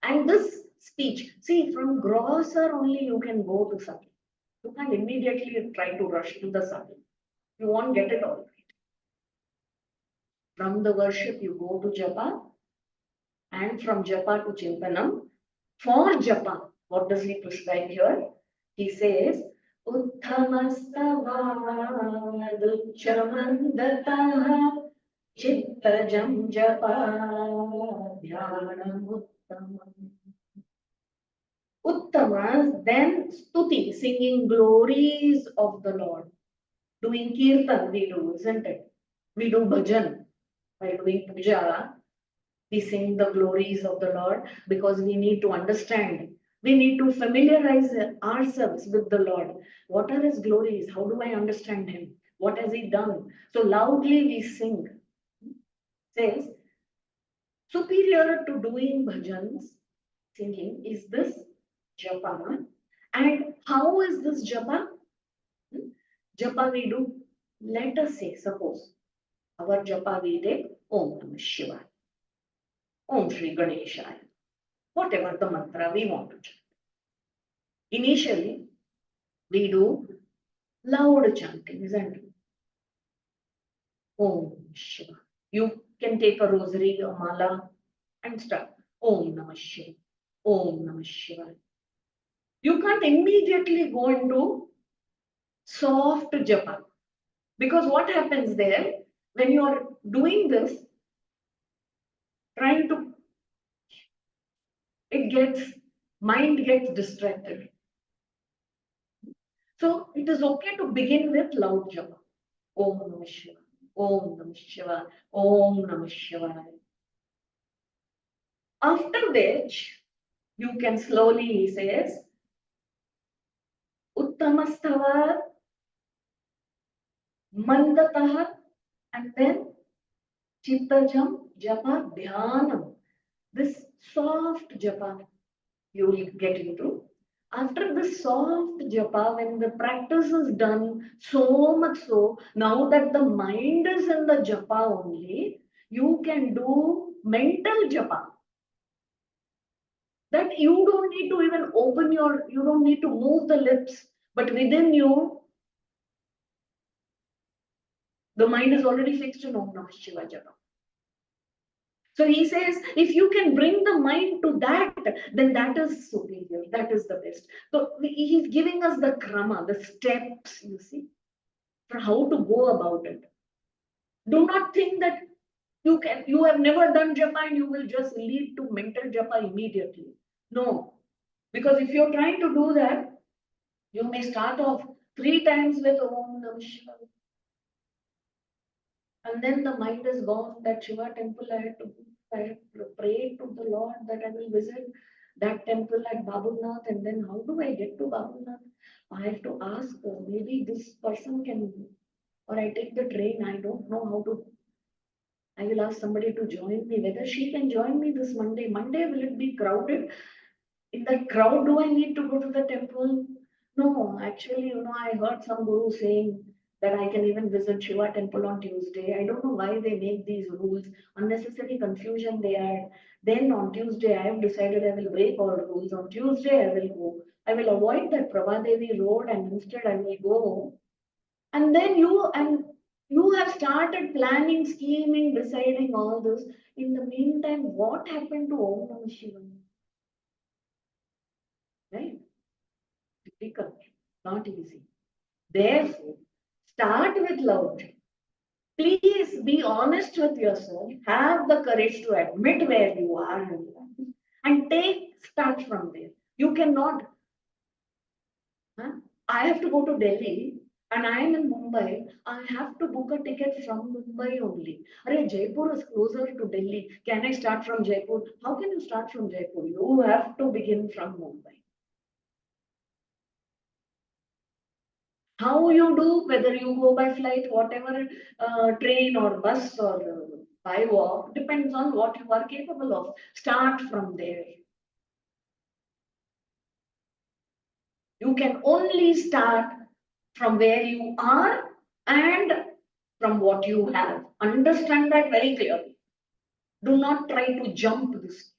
And this speech, see, from grosser only you can go to subtle. You can't immediately try to rush to the subtle. You won't get it all right. From the worship, you go to japa, and from japa to chintanam. For japa, what does he prescribe here? He says, Utthamastavaduchamandatah chittajam japa dhyanam uttamam. Uttamas, then stuti, singing glories of the Lord. Doing kirtan we do, isn't it? We do bhajan. By doing puja, we sing the glories of the Lord because we need to understand. We need to familiarize ourselves with the Lord. What are his glories? How do I understand him? What has he done? So loudly we sing. Says, superior to doing bhajans, singing, is this japa. And how is this japa? Japa we do, let us say, suppose, our japa we take Om Namah Shivaya, Om Shri Ganeshaya, whatever the mantra we want to chant. Initially, we do loud chanting, isn't it? Om Shiva. You can take a rosary, a mala, and start Om Namah Shiva, Om Namah Shiva. You can't immediately go into soft japa, because what happens there when you are doing this, trying to, mind gets distracted. So it is okay to begin with loud japa. Om Namah Shiva, Om Namah Shiva, Om Namah Shiva. After which, you can slowly, he says, Uttamastava, Mandataha, and then Chittajam, Japa, Dhyanam. This soft japa you will get into. After the soft japa, when the practice is done, so much so, now that the mind is in the japa only, you can do mental japa. That you don't need to even open you don't need to move the lips, but within you, the mind is already fixed in Om Namah Shiva japa. So he says, if you can bring the mind to that, then that is superior. That is the best. So he's giving us the krama, the steps, you see, for how to go about it. Do not think that you have never done japa and you will just lead to mental japa immediately. No, because if you're trying to do that, you may start off 3 times with Om Namah Shiva. And then the mind is gone. That Shiva temple I had prayed to the Lord that I will visit that temple at Babunath, and then how do I get to Babunath? I have to ask, maybe this person can, or I take the train, I don't know how to. I will ask somebody to join me, whether she can join me this Monday. Monday, will it be crowded? In that crowd, do I need to go to the temple? No, actually, I heard some guru saying that I can even visit Shiva temple on Tuesday. I don't know why they make these rules. Unnecessary confusion they add. Then on Tuesday, I have decided I will break all rules. On Tuesday, I will go. I will avoid that Prabhadevi road and instead I will go. And then you have started planning, scheming, deciding all this. In the meantime, what happened to Om Namah Shiva? Right? Difficult, not easy. Therefore, start with love. Please be honest with yourself. Have the courage to admit where you are in life and start from there. You cannot. I have to go to Delhi and I am in Mumbai. I have to book a ticket from Mumbai only. Arey, Jaipur is closer to Delhi. Can I start from Jaipur? How can you start from Jaipur? You have to begin from Mumbai. How you do, whether you go by flight, whatever, train or bus or by walk, depends on what you are capable of. Start from there. You can only start from where you are and from what you have. Understand that very clearly. Do not try to jump this.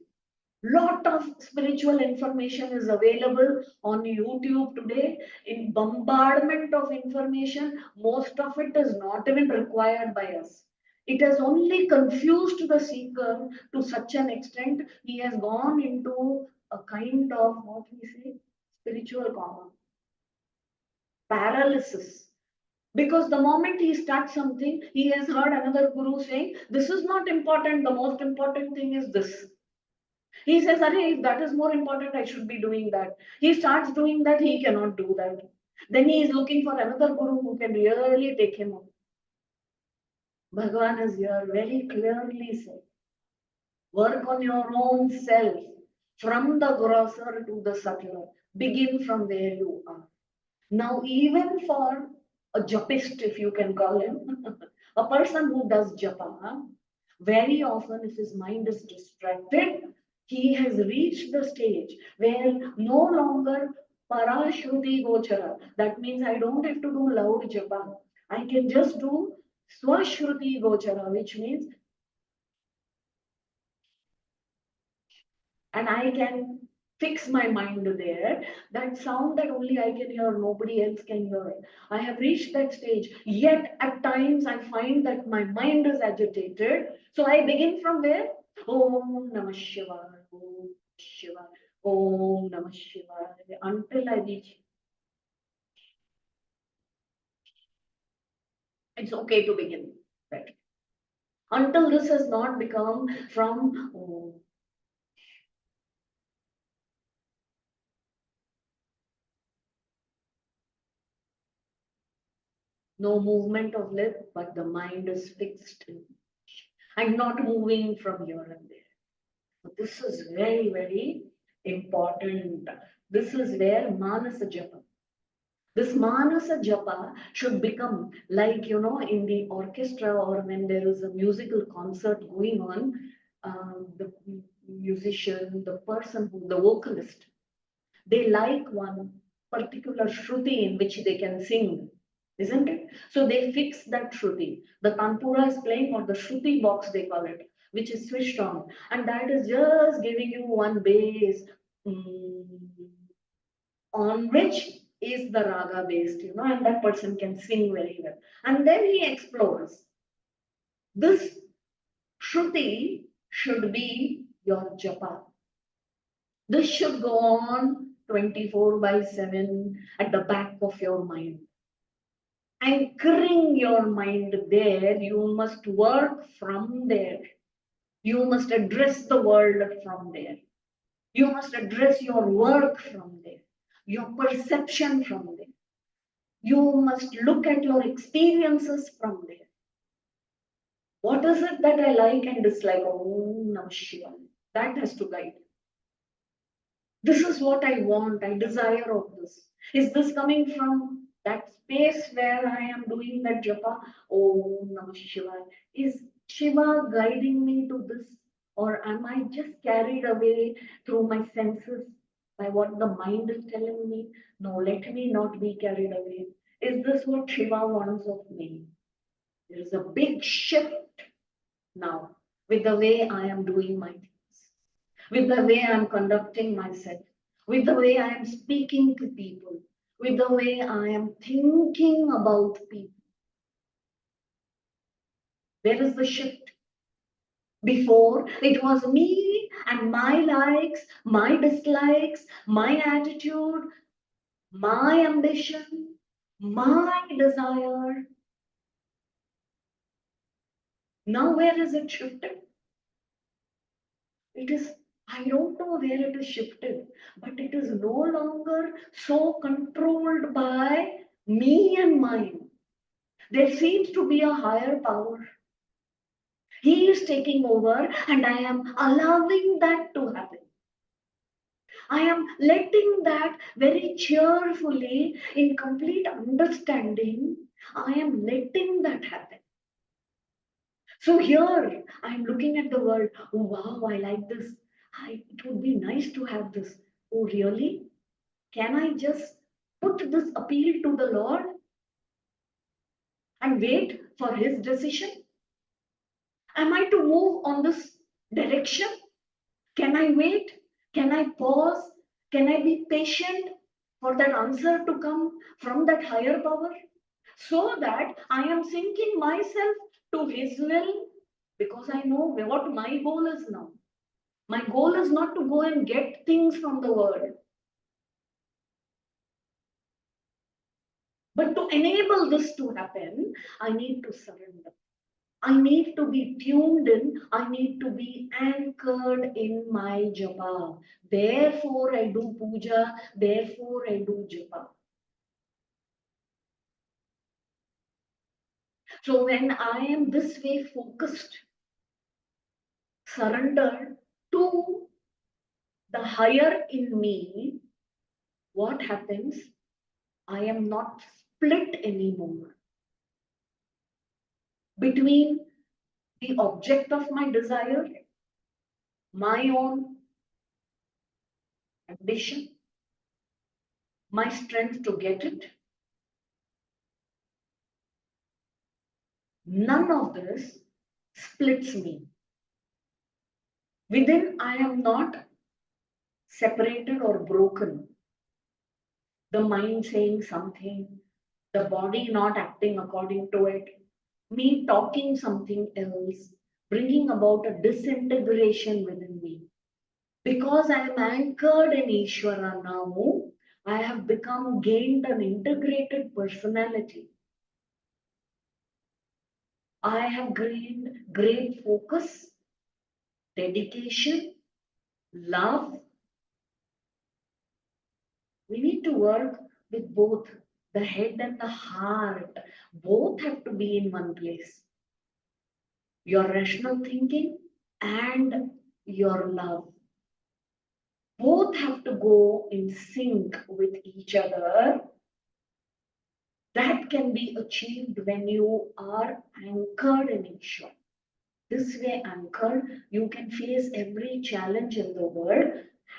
Lot of spiritual information is available on YouTube today. In bombardment of information, most of it is not even required by us. It has only confused the seeker to such an extent he has gone into a kind of, what we say, spiritual coma, paralysis. Because the moment he starts something, he has heard another guru saying, this is not important, the most important thing is this. He says, Arey, if that is more important, I should be doing that. He starts doing that, he cannot do that. Then he is looking for another guru who can really take him up. Bhagavan has here very clearly said, work on your own self, from the grosser to the subtler. Begin from where you are. Now, even for a japist, if you can call him, a person who does japa, very often if his mind is distracted, he has reached the stage where no longer parashruti gochara. That means I don't have to do loud japa. I can just do swashruti gochara, which means, and I can fix my mind there. That sound that only I can hear, nobody else can hear. I have reached that stage. Yet at times I find that my mind is agitated. So I begin from where? Om Namah Shivaya, Om Shivaya, Om Namah Shivaya, until I reach. It's okay to begin. Right? Until this has not become from no movement of lip, but the mind is fixed and not moving from here and there. So this is very, very important. This is where Manasa Japa. This Manasa Japa should become like, in the orchestra or when there is a musical concert going on, the musician, the person, the vocalist, they like one particular shruti in which they can sing, isn't it? So they fix that shruti. The tanpura is playing, or the shruti box they call it, which is switched on, and that is just giving you one bass, mm, on which is the raga based, and that person can sing very well. And then he explores. This shruti should be your japa. This should go on 24/7 at the back of your mind. Anchoring your mind there, you must work from there. You must address the world from there. You must address your work from there, your perception from there. You must look at your experiences from there. What is it that I like and dislike? Oh, Namah Shivaya. That has to guide. This is what I want, I desire of this. Is this coming from that space where I am doing that japa? Oh, Namah Shivaya. Is Shiva guiding me to this? Or am I just carried away through my senses by what the mind is telling me? No, let me not be carried away. Is this what Shiva wants of me? There is a big shift now with the way I am doing my things, with the way I'm conducting myself, with the way I am speaking to people, with the way I am thinking about people. There is the shift. Before, it was me and my likes, my dislikes, my attitude, my ambition, my desire. Now, where is it shifted? It is, I don't know where it is shifted, but it is no longer so controlled by me and mine. There seems to be a higher power. He is taking over, and I am allowing that to happen. I am letting that very cheerfully, in complete understanding, I am letting that happen. So here I'm looking at the world. Oh wow, I like this. It would be nice to have this. Oh really? Can I just put this appeal to the Lord and wait for His decision? Am I to move on this direction? Can I wait? Can I pause? Can I be patient for that answer to come from that higher power? So that I am sinking myself to His will, because I know what my goal is now. My goal is not to go and get things from the world, but to enable this to happen, I need to surrender. I need to be tuned in. I need to be anchored in my japa. Therefore, I do puja. Therefore, I do japa. So when I am this way focused, surrendered to the higher in me, what happens? I am not split anymore between the object of my desire, my own ambition, my strength to get it. None of this splits me. Within, I am not separated or broken. The mind saying something, the body not acting according to it, me talking something else, bringing about a disintegration within me. Because I am anchored in Ishvara now, I have gained an integrated personality. I have gained great focus, dedication, love. We need to work with both the head and the heart. Both have to be in one place. Your rational thinking and your love. Both have to go in sync with each other. That can be achieved when you are anchored in Ishvara. This way anchored, you can face every challenge in the world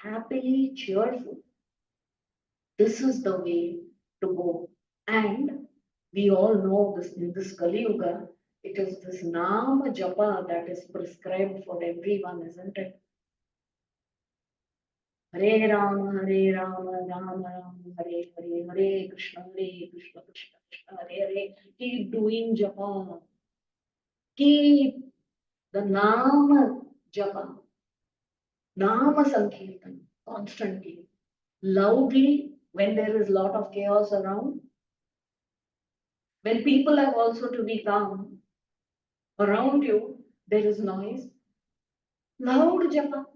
happily, cheerful. This is the way to go. And we all know this in this Kali Yuga, it is this Nama Japa that is prescribed for everyone, isn't it? Hare Rama, Rama Rama, Hare Hare, Hare Krishna, Krishna Krishna, Hare Hare. Keep doing Japa. Keep the Nama Japa, Nama Sankirtan constantly, loudly when there is a lot of chaos around. When people have also to be calm, around you there is noise, loud japa.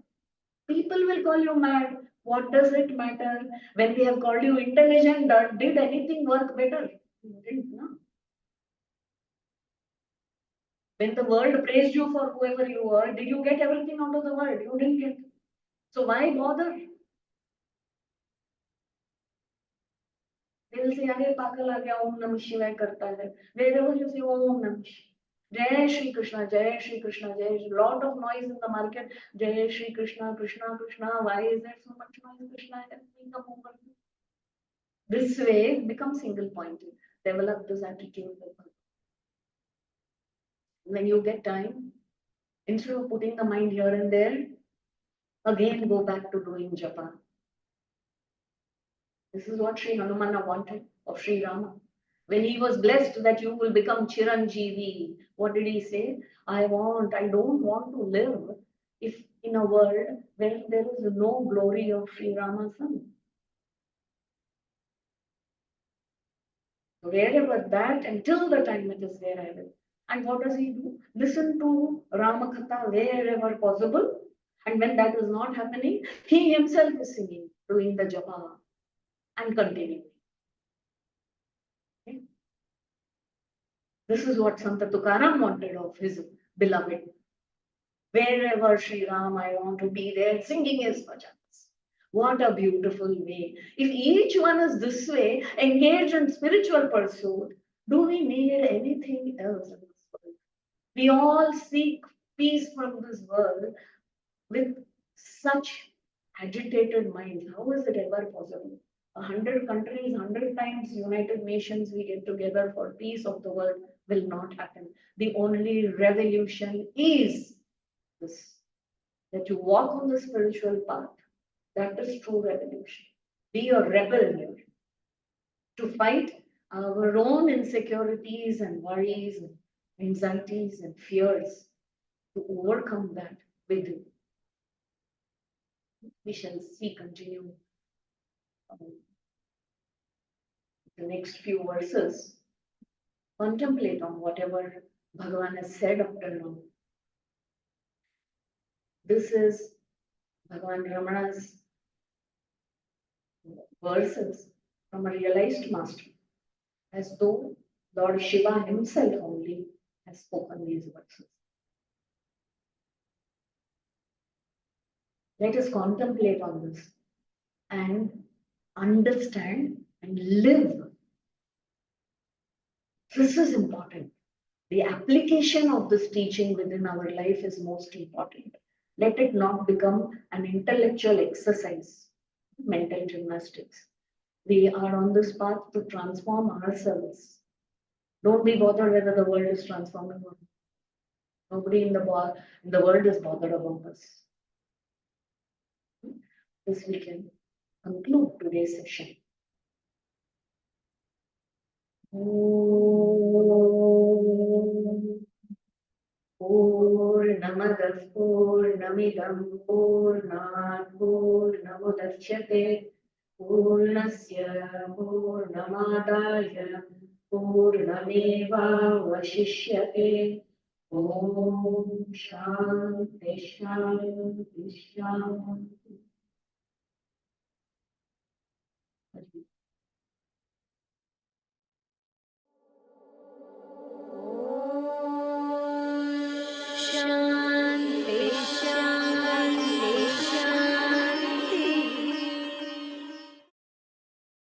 People will call you mad. What does it matter? When they have called you intelligent, did anything work better? You didn't, no? When the world praised you for whoever you were, did you get everything out of the world? You didn't get. So why bother? They will say, "Arey pagal aa gaya, Om Namah Shivaya karta hai." Wherever you say Om Namah Shivaya. Jai Shri Krishna, Jai Shri Krishna, Jai Shri. Lot of noise in the market. Jai Shri Krishna, Krishna Krishna. Why is there so much noise? Krishna, let me come over. This way, become single pointed. Develop this attitude. When you get time, instead of putting the mind here and there, again go back to doing japa. This is what Sri Hanumana wanted of Sri Rama. When he was blessed that you will become Chiranjeevi, what did he say? I don't want to live if in a world where there is no glory of Sri Rama's son. Wherever that, until the time it is there, I will. And what does he do? Listen to Ramakatha wherever possible. And when that is not happening, he himself is singing, doing the japa and continuing. Okay? This is what Santa Tukaram wanted of his beloved. Wherever Sri Ram, I want to be there, singing his bhajans. What a beautiful way. If each one is this way, engaged in spiritual pursuit, do we need anything else in this world? We all seek peace from this world with such agitated minds. How is it ever possible? 100 countries, 100 times United Nations, we get together for peace of the world will not happen. The only revolution is this, that you walk on the spiritual path. That is true revolution. Be a rebel here to fight our own insecurities and worries and anxieties and fears, to overcome that within. We shall see continue um, the next few verses. Contemplate on whatever Bhagavan has said up till now. This is Bhagavan Ramana's verses from a realized master, as though Lord Shiva himself only has spoken these verses. Let us contemplate on this and understand and live. This is important. The application of this teaching within our life is most important. Let it not become an intellectual exercise, mental gymnastics. We are on this path to transform ourselves. Don't be bothered whether the world is transforming or not. Nobody in the world is bothered about us. This we can conclude today's session. Purnamadah Purnamidam Purnat Purnamudachyate Purnasya Purnamadaya Purnameva Vashishyate. Om Shanti Shanti Shanti. Shanti.